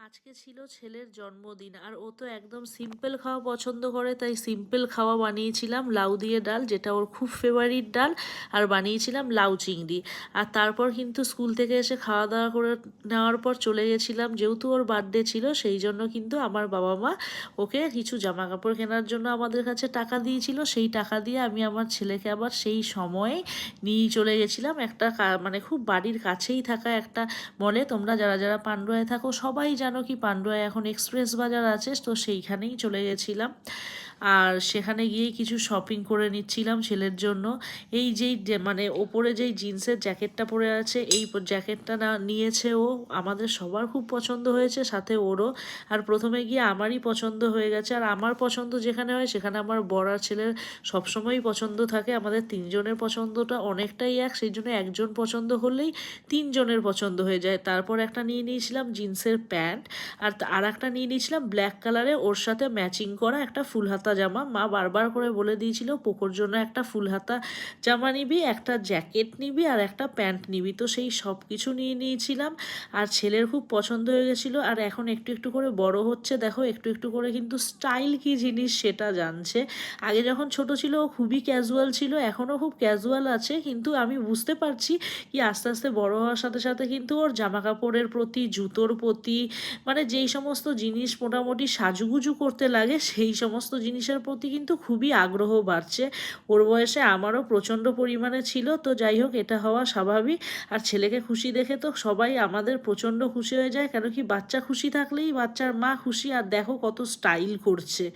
আজকে ছিল ছেলের জন্মদিন আর ও তো একদম সিম্পল খাওয়া পছন্দ করে, তাই সিম্পল খাওয়া বানিয়েছিলাম লাউ দিয়ে ডাল, যেটা ওর খুব ফেভারিট ডাল। আর বানিয়েছিলাম লাউ চিংড়ি। আর তারপর কিন্তু স্কুল থেকে এসে খাওয়া দাওয়া করে নেওয়ার পর চলে গেছিলাম, যেহেতু ওর বার্থডে ছিল সেই জন্য কিন্তু আমার বাবা মা ওকে কিছু জামা কাপড় কেনার জন্য আমাদের কাছে টাকা দিয়েছিল। সেই টাকা দিয়ে আমি আমার ছেলেকে আবার সেই সময়ে নিয়ে চলে গেছিলাম একটা মানে খুব বাড়ির কাছেই থাকা একটা মলে। তোমরা যারা যারা পান্ডুয়ায় থাকো সবাই জানো কি পান্ডুয়ায় এখন এক্সপ্রেস বাজার আছে, তো সেইখানেই চলে গেছিলাম। আর সেখানে গিয়েই কিছু শপিং করে নিচ্ছিলাম ছেলের জন্য। এই যেই মানে ওপরে যেই জিন্সের জ্যাকেটটা পরে আছে, এই জ্যাকেটটা না নিয়েছে ও, আমাদের সবার খুব পছন্দ হয়েছে, সাথে ওরও। আর প্রথমে গিয়ে আমারই পছন্দ হয়ে গেছে। আর আমার পছন্দ যেখানে হয় সেখানে আমার বড় আর ছেলের সবসময়ই পছন্দ থাকে। আমাদের তিনজনের পছন্দটা অনেকটাই এক, সেই জন্য একজন পছন্দ হলেই তিনজনের পছন্দ হয়ে যায়। তারপর একটা নিয়ে নিয়েছিলাম জিন্সের প্যান্ট, আর একটা নিয়ে নিয়েছিলাম ব্ল্যাক কালারে ওর সাথে ম্যাচিং করা একটা ফুল হাতা জামা। মা বারবার করে বলে দিয়েছিল পোকোর জন্য একটা ফুল হাতা জামা নিবি, একটা জ্যাকেট নিবি আর একটা প্যান্ট নিবি, তো সেই সব কিছু নিয়ে নিয়েছিলাম। আর ছেলের খুব পছন্দ হয়ে গেছিলো। আর এখন একটু একটু করে বড় হচ্ছে, দেখো একটু একটু করে কিন্তু স্টাইল কী জিনিস সেটা জানছে। আগে যখন ছোট ছিল ও খুবই ক্যাজুয়াল ছিল, এখনও খুব ক্যাজুয়াল আছে, কিন্তু আমি বুঝতে পারছি কি আস্তে আস্তে বড় হওয়ার সাথে সাথে কিন্তু ওর জামা কাপড়ের প্রতি, জুতোর প্রতি, মানে যেই সমস্ত জিনিস মোটামুটি সাজুগুজু করতে লাগে সেই সমস্ত জিনিসের প্রতি কিন্তু খুবই আগ্রহ বাড়ছে। ওর বয়সে আমারও প্রচণ্ড পরিমাণে ছিল, তো যাই হোক এটা হওয়া স্বাভাবিক। আর ছেলেকে খুশি দেখে তো সবাই আমাদের প্রচণ্ড খুশি হয়ে যায়, কেন কি বাচ্চা খুশি থাকলেই বাচ্চার মা খুশি। আর দেখো কত স্টাইল করছে।